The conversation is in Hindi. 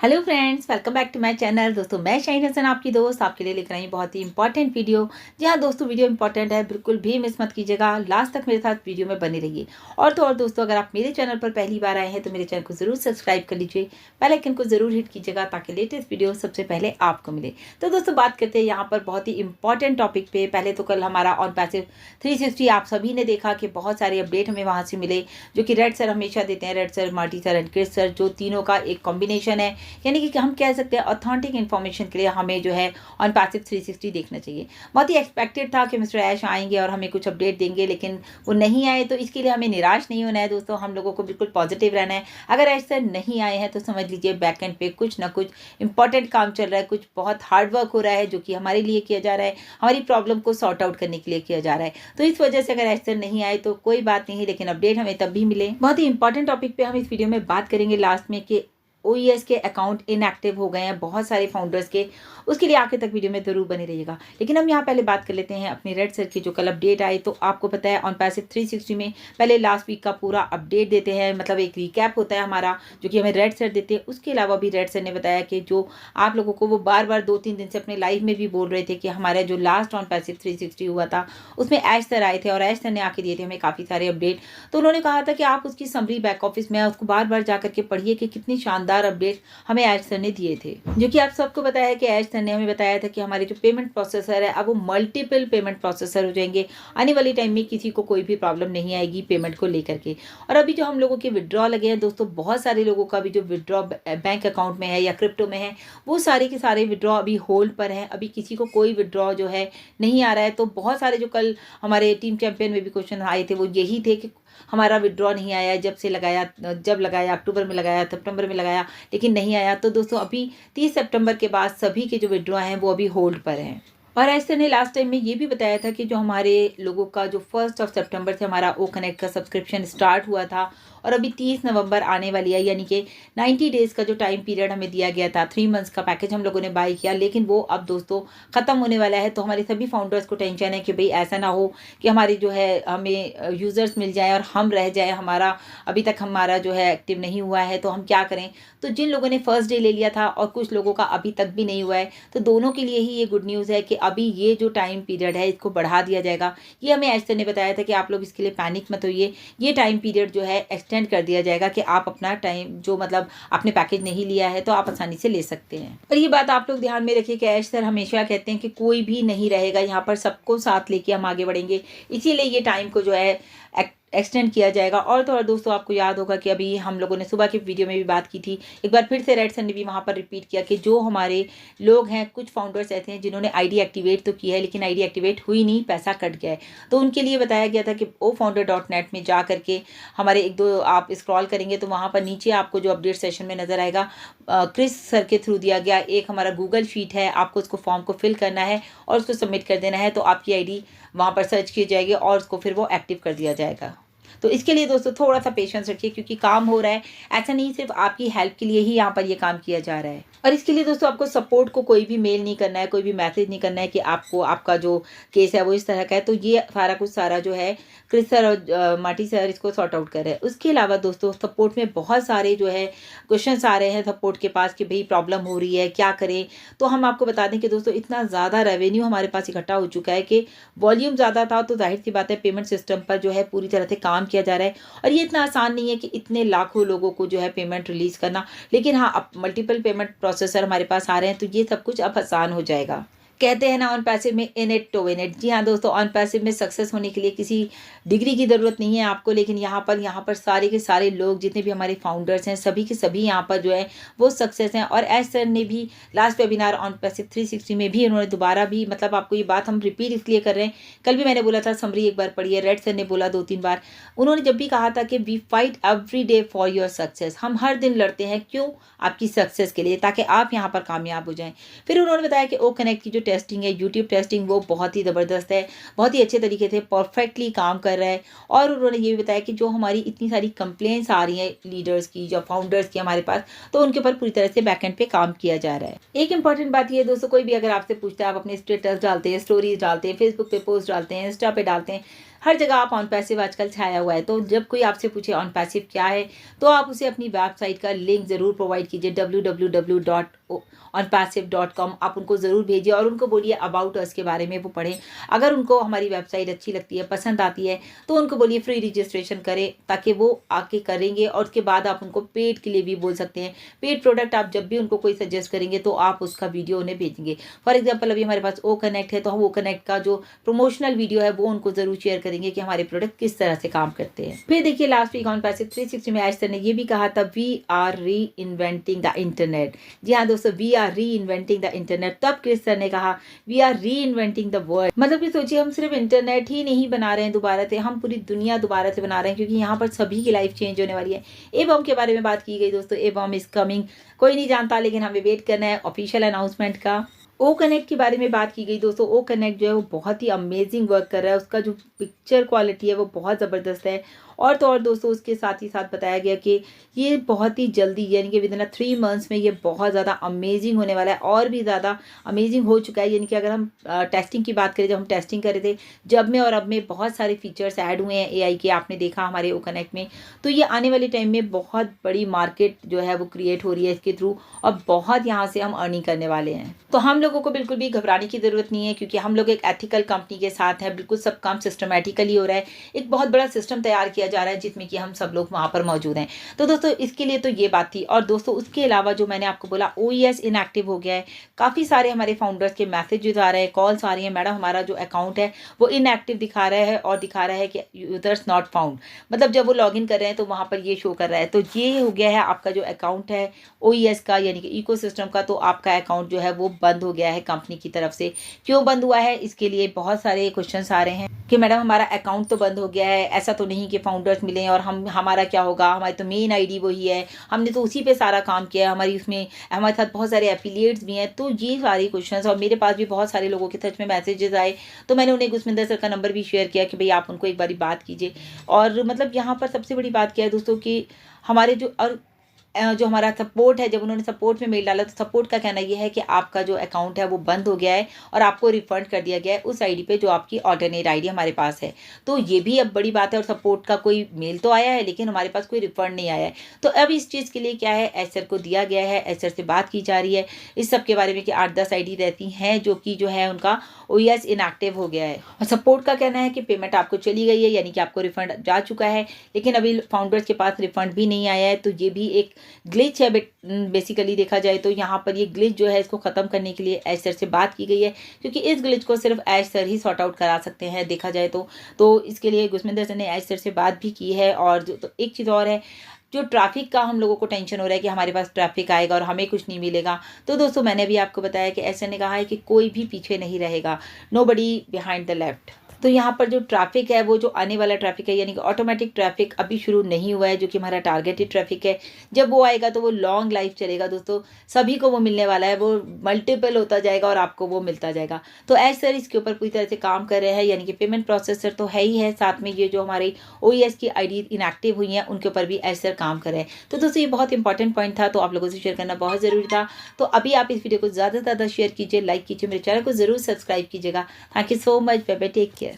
Hello friends, welcome back to my channel. दोस्तों, मैं शाहीन हसन आपकी दोस्त आपके लिए लेकर आई बहुत ही इंपॉर्टेंट वीडियो। जी हाँ दोस्तों, वीडियो इंपॉर्टेंट है, बिल्कुल भी मिस मत कीजिएगा, लास्ट तक मेरे साथ वीडियो में बने रहिए। और तो और दोस्तों, अगर आप मेरे चैनल पर पहली बार आए हैं तो मेरे चैनल को जरूर सब्सक्राइब कर लीजिए, बेल आइकन को जरूर हिट कीजिएगा ताकि लेटेस्ट वीडियो सबसे पहले आपको मिले। तो दोस्तों, बात करते हैं यहाँ पर बहुत ही इंपॉर्टेंट टॉपिक पे। पहले तो कल हमारा ऑन पैसिव 360 आप सभी ने देखा कि बहुत सारे अपडेट हमें वहाँ से मिले, जो कि रेड सर हमेशा देते हैं। Red sir, Marty sir and Chris sir, जो तीनों का एक कॉम्बिनेशन है, यानी कि हम कह सकते हैं ऑथेंटिक इन्फॉर्मेशन के लिए हमें जो है ऑन पैसिव 360 देखना चाहिए। बहुत ही एक्सपेक्टेड था कि मिस्टर ऐश आएंगे और हमें कुछ अपडेट देंगे, लेकिन वो नहीं आए, तो इसके लिए हमें निराश नहीं होना है दोस्तों। हम लोगों को बिल्कुल पॉजिटिव रहना है। अगर ऐश सर नहीं आए हैं तो समझ लीजिए बैक एंड पे कुछ ना कुछ इंपॉर्टेंट काम चल रहा है, कुछ बहुत हार्ड वर्क हो रहा है जो कि हमारे लिए किया जा रहा है, हमारी प्रॉब्लम को सॉर्ट आउट करने के लिए किया जा रहा है। तो इस वजह से अगर ऐश सर नहीं आए तो कोई बात नहीं, लेकिन अपडेट हमें तब भी मिले। बहुत ही इंपॉर्टेंट टॉपिक पे हम इस वीडियो में बात करेंगे लास्ट में कि OES के अकाउंट इनएक्टिव हो गए हैं बहुत सारे फाउंडर्स के। उसके लिए आखिर तक वीडियो में जरूर बने रहिएगा। लेकिन हम यहाँ पहले बात कर लेते हैं अपने रेड सर की, जो कल अपडेट आई। तो आपको पता है ऑन पैसिव 360 में पहले लास्ट वीक का पूरा अपडेट देते हैं, मतलब एक रिकैप होता है हमारा, जो कि हमें रेड सर देते हैं। उसके अलावा भी रेड सर ने बताया कि जो आप लोगों को वो बार बार 2-3 दिन से अपने लाइव में भी बोल रहे थे कि हमारा जो लास्ट ऑन पैसिव 360 हुआ था उसमें ऐश सर आए थे और ऐश सर ने आके दिए थे हमें काफ़ी सारे अपडेट। तो उन्होंने कहा था कि आप उसकी समरी बैक ऑफिस में उसको बार बार जा करके पढ़िए कि कितनी शानदार अपडेट हमें ऐश सर ने दिए थे। जो कि आप सबको बताया कि ऐश सर ने हमें बताया था कि हमारे जो पेमेंट प्रोसेसर है अब वो मल्टीपल पेमेंट प्रोसेसर हो जाएंगे। आने वाले टाइम में किसी को कोई भी प्रॉब्लम नहीं आएगी पेमेंट को लेकर के। और अभी जो हम लोगों के विड्रॉ लगे हैं दोस्तों, बहुत सारे लोगों का भी जो विड्रॉ बैंक अकाउंट में है या क्रिप्टो में है, वो सारे के सारे विड्रॉ अभी होल्ड पर हैं। अभी किसी को कोई विड्रॉ जो है नहीं आ रहा है। तो बहुत सारे जो कल हमारे टीम चैंपियन में भी क्वेश्चन आए थे वो यही थे कि हमारा विड्रॉ नहीं आया, जब लगाया अक्टूबर में लगाया, सितंबर में लगाया, लेकिन नहीं आया। तो दोस्तों, अभी 30 सितंबर के बाद सभी के जो विड्रॉ हैं वो अभी होल्ड पर हैं। और ऐसे ने लास्ट टाइम में ये भी बताया था कि जो हमारे लोगों का जो 1 सितंबर से हमारा ओ कनेक्ट का सब्सक्रिप्शन स्टार्ट हुआ था और अभी 30 नवंबर आने वाली है, यानी कि 90 डेज़ का जो टाइम पीरियड हमें दिया गया था, 3 मंथ्स का पैकेज हम लोगों ने बाय किया, लेकिन वो अब दोस्तों ख़त्म होने वाला है। तो हमारे सभी फाउंडर्स को टेंशन है कि भाई ऐसा ना हो कि हमारी जो है हमें यूज़र्स मिल जाए और हम रह जाए, हमारा अभी तक हमारा जो है एक्टिव नहीं हुआ है, तो हम क्या करें। तो जिन लोगों ने फर्स्ट डे ले लिया था और कुछ लोगों का अभी तक भी नहीं हुआ है, तो दोनों के लिए ही ये गुड न्यूज़ है कि अभी ये जो टाइम पीरियड है इसको बढ़ा दिया जाएगा। ये हमें ऐश सर ने बताया था कि आप लोग इसके लिए पैनिक मत होइए, ये टाइम पीरियड जो है एक्सटेंड कर दिया जाएगा कि आप अपना टाइम जो मतलब आपने पैकेज नहीं लिया है तो आप आसानी से ले सकते हैं। और ये बात आप लोग ध्यान में रखिए कि ऐश सर हमेशा कहते हैं कि कोई भी नहीं रहेगा यहाँ पर, सबको साथ लेके हम आगे बढ़ेंगे, इसीलिए ये टाइम को जो है एक्सटेंड किया जाएगा। और तो और दोस्तों, आपको याद होगा कि अभी हम लोगों ने सुबह की वीडियो में भी बात की थी, एक बार फिर से रेड सर ने भी वहाँ पर रिपीट किया कि जो हमारे लोग हैं, कुछ फाउंडर्स ऐसे हैं जिन्होंने आईडी एक्टिवेट तो की है लेकिन आईडी एक्टिवेट हुई नहीं, पैसा कट गया है। तो उनके लिए बताया गया था कि ofounder.net में जा करके हमारे एक दो आप स्क्रॉल करेंगे तो वहाँ पर नीचे आपको जो अपडेट सेशन में नज़र आएगा, क्रिस सर के थ्रू दिया गया एक हमारा गूगल शीट है, आपको उसको फॉर्म को फिल करना है और उसको सबमिट कर देना है, तो आपकी आईडी वहाँ पर सर्च की जाएगी और उसको फिर वो एक्टिव कर दिया जाएगा। तो इसके लिए दोस्तों थोड़ा सा पेशेंस रखिए, क्योंकि काम हो रहा है, ऐसा नहीं सिर्फ आपकी हेल्प के लिए ही यहाँ पर ये काम किया जा रहा है। और इसके लिए दोस्तों आपको सपोर्ट को कोई भी मेल नहीं करना है, कोई भी मैसेज नहीं करना है कि आपको आपका जो केस है वो इस तरह का है। तो ये सारा जो है क्रिस सर और मार्टी सर इसको सॉर्ट आउट कर रहे हैं। उसके अलावा दोस्तों सपोर्ट में बहुत सारे जो है क्वेश्चंस आ रहे हैं सपोर्ट के पास कि भाई प्रॉब्लम हो रही है, क्या करें। तो हम आपको बता दें कि दोस्तों इतना ज़्यादा रेवेन्यू हमारे पास इकट्ठा हो चुका है कि वॉल्यूम ज़्यादा था, तो जाहिर सी बात है पेमेंट सिस्टम पर जो है पूरी तरह से काम किया जा रहा है। और ये इतना आसान नहीं है कि इतने लाखों लोगों को जो है पेमेंट रिलीज़ करना, लेकिन हाँ अब मल्टीपल पेमेंट प्रोसेसर हमारे पास आ रहे हैं, तो ये सब कुछ अब आसान हो जाएगा। कहते हैं ना ऑन पैसिव में in it to win it. जी हाँ दोस्तों, ऑन पैसिव में सक्सेस होने के लिए किसी डिग्री की ज़रूरत नहीं है आपको, लेकिन यहाँ पर सारे के सारे लोग जितने भी हमारे फाउंडर्स हैं सभी के सभी यहाँ पर जो है वो सक्सेस हैं। और ऐश सर ने भी लास्ट वेबिनार ऑन पैसिव 360 में भी उन्होंने दोबारा भी, मतलब आपको ये बात हम रिपीट इसलिए कर रहे हैं, कल भी मैंने बोला था समरी एक बार पढ़िए, रेड सर ने बोला 2-3 बार। उन्होंने जब भी कहा था कि we fight every day for your success, हम हर दिन लड़ते हैं, क्यों? आपकी सक्सेस के लिए, ताकि आप यहाँ पर कामयाब हो जाएं। फिर उन्होंने बताया कि ओ कनेक्ट की जो टेस्टिंग है, यूट्यूब टेस्टिंग, वो बहुत ही ज़बरदस्त है, बहुत ही अच्छे तरीके से परफेक्टली काम कर रहा है। और उन्होंने ये भी बताया कि जो हमारी इतनी सारी कंप्लेंट्स आ रही हैं लीडर्स की या फाउंडर्स की हमारे पास, तो उनके ऊपर पूरी तरह से बैकएंड पे काम किया जा रहा है। एक इंपॉर्टेंट बात ये है दोस्तों, कोई भी अगर आपसे पूछता है, आप अपने स्टेटस डालते हैं, स्टोरीज डालते हैं, फेसबुक पे पोस्ट डालते हैं, इंस्टा पे डालते हैं, हर जगह आप ऑन पैसिव आजकल छाया हुआ है। तो जब कोई आपसे पूछे ऑन पैसिव क्या है, तो आप उसे अपनी वेबसाइट का लिंक ज़रूर प्रोवाइड कीजिए, www.onpassive.com। आप उनको ज़रूर भेजिए और उनको बोलिए अबाउट अस के बारे में वो पढ़ें। अगर उनको हमारी वेबसाइट अच्छी लगती है, पसंद आती है, तो उनको बोलिए फ्री रजिस्ट्रेशन करें, ताकि वो आके करेंगे। और उसके बाद आप उनको पेड के लिए भी बोल सकते हैं। पेड प्रोडक्ट आप जब भी उनको कोई सजेस्ट करेंगे तो आप उसका वीडियो उन्हें भेजेंगे। फॉर एग्जाम्पल अभी हमारे पास ओ कनेक्ट है, तो हम ओ कनेक्ट का जो प्रमोशनल वीडियो है वो उनको ज़रूर शेयर करेंगे कि हमारे प्रोडक्ट किस तरह से काम करते हैं। फिर देखिए लास्ट वीक ऑन पैसिव 360 में आज सर ने ये भी कहा था, वी आर री इन्वेंटिंग द इंटरनेट। जी हाँ दोस्तों, वी आर री इन्वेंटिंग द इंटरनेट। तब क्रिस सर ने कहा वी आर री इन्वेंटिंग द वर्ल्ड। मतलब कि सोचिए, हम सिर्फ इंटरनेट ही नहीं बना रहे हैं दोबारा से, हम पूरी दुनिया दोबारा से बना रहे हैं, क्योंकि यहाँ पर सभी की लाइफ चेंज होने वाली है। ए बॉम के बारे में बात की गई दोस्तों। ए बॉम इज कमिंग, कोई नहीं जानता, लेकिन हमें वेट करना है ऑफिशियल अनाउंसमेंट का। ओ कनेक्ट के बारे में बात की गई दोस्तों। ओ कनेक्ट जो है वो बहुत ही अमेजिंग वर्क कर रहा है, उसका जो पिक्चर क्वालिटी है वो बहुत ज़बरदस्त है। और तो और दोस्तों, उसके साथ ही साथ बताया गया कि ये बहुत ही जल्दी, यानी कि विद इन 3 मंथ्स में ये बहुत ज़्यादा अमेजिंग होने वाला है, और भी ज़्यादा अमेजिंग हो चुका है। यानी कि अगर हम टेस्टिंग की बात करें, जब हम टेस्टिंग कर रहे थे, जब में और अब में बहुत सारे फीचर्स ऐड हुए हैं एआई के, आपने देखा हमारे ओ कनेक्ट में। तो ये आने वाले टाइम में बहुत बड़ी मार्केट जो है वो क्रिएट हो रही है इसके थ्रू, और बहुत यहाँ से हम अर्निंग करने वाले हैं। तो हम लोगों को बिल्कुल भी घबराने की ज़रूरत नहीं है, क्योंकि हम लोग एक एथिकल कंपनी के साथ हैं। बिल्कुल सब काम सिस्टमेटिकली हो रहा है। एक बहुत बड़ा सिस्टम तैयार किया जा रहा है, जिसमें कि हम सब लोग वहाँ पर मौजूद हैं। तो दोस्तों, इसके लिए तो ये बात थी। और दोस्तों, उसके अलावा जो मैंने आपको बोला, OES इनएक्टिव हो गया है। काफ़ी सारे हमारे फाउंडर्स के मैसेजेस आ रहे हैं, कॉल्स आ रही हैं, मैडम हमारा जो अकाउंट है वो इनएक्टिव दिखा रहा है, और दिखा रहा है कि यूजर्स नॉट फाउंड। मतलब जब वो लॉगिन कर रहे हैं तो वहाँ पर ये शो कर रहा है। तो ये हो गया है आपका जो अकाउंट है OES का, यानी कि इकोसिस्टम का। तो आपका अकाउंट जो है वो बंद हो गया है कंपनी की तरफ से। क्यों बंद हुआ है, इसके लिए बहुत सारे क्वेश्चंस आ रहे हैं कि मैडम हमारा अकाउंट तो बंद हो गया है, ऐसा तो नहीं कि फाउंडर्स मिले और हमारा क्या होगा, हमारी तो मेन आईडी वही है, हमने तो उसी पे सारा काम किया है, हमारी उसमें हमारे साथ बहुत सारे एफिलिएट्स भी हैं। तो ये सारे क्वेश्चंस, और मेरे पास भी बहुत सारे लोगों के सच में मैसेजेस आए, तो मैंने उन्हें गुरमिंदर सर का नंबर भी शेयर किया कि भाई आप उनको एक बारी बात कीजिए। और मतलब यहाँ पर सबसे बड़ी बात क्या है दोस्तों, कि हमारे जो हमारा सपोर्ट है, जब उन्होंने सपोर्ट में मेल डाला, तो सपोर्ट का कहना यह है कि आपका जो अकाउंट है वो बंद हो गया है और आपको रिफंड कर दिया गया है उस आईडी पे जो आपकी ऑल्टरनेट आईडी हमारे पास है। तो ये भी अब बड़ी बात है। और सपोर्ट का कोई मेल तो आया है, लेकिन हमारे पास कोई रिफंड नहीं आया है। तो अब इस चीज़ के लिए क्या है, एसर को दिया गया है, एसर से बात की जा रही है इस सब के बारे में, कि 8-10 आईडी रहती हैं जो है उनका OES इनएक्टिव हो गया है। और सपोर्ट का कहना है कि पेमेंट आपको चली गई है, यानी कि आपको रिफंड जा चुका है, लेकिन अभी फाउंडर्स के पास रिफंड भी नहीं आया है। तो ये भी एक ग्लिच है बेसिकली देखा जाए तो। यहाँ पर ये ग्लिच जो है इसको ख़त्म करने के लिए एश सर से बात की गई है, क्योंकि इस ग्लिच को सिर्फ एश सर ही सॉर्ट आउट करा सकते हैं देखा जाए तो इसके लिए गुरमिंदर सर ने एश सर से बात भी की है। और तो एक चीज़ और है, जो ट्रैफिक का हम लोगों को टेंशन हो रहा है कि हमारे पास ट्रैफिक आएगा और हमें कुछ नहीं मिलेगा। तो दोस्तों, मैंने भी आपको बताया कि एश सर ने कहा है कि कोई भी पीछे नहीं रहेगा, नोबडी बिहाइंड द लेफ्ट। तो यहाँ पर जो ट्रैफिक है, वो जो आने वाला ट्रैफिक है, यानी कि ऑटोमेटिक ट्रैफिक अभी शुरू नहीं हुआ है, जो कि हमारा टारगेटेड ट्रैफिक है। जब वो आएगा तो वो लॉन्ग लाइफ चलेगा दोस्तों, सभी को वो मिलने वाला है, वो मल्टीपल होता जाएगा और आपको वो मिलता जाएगा। तो एश सर इसके ऊपर पूरी तरह से काम कर रहे हैं, यानी कि पेमेंट प्रोसेसर तो है ही है, साथ में ये जो हमारी OES की आईडी इनएक्टिव हुई हैं उनके ऊपर भी एश सर काम कर रहे हैं। तो दोस्तों, ये बहुत इंपॉर्टेंट पॉइंट था, तो आप लोगों से शेयर करना बहुत ज़रूरी था। तो अभी आप इस वीडियो को ज़्यादा से ज़्यादा शेयर कीजिए, लाइक कीजिए, मेरे चैनल को ज़रूर सब्सक्राइब कीजिएगा। Thank you so much, bye bye, take care.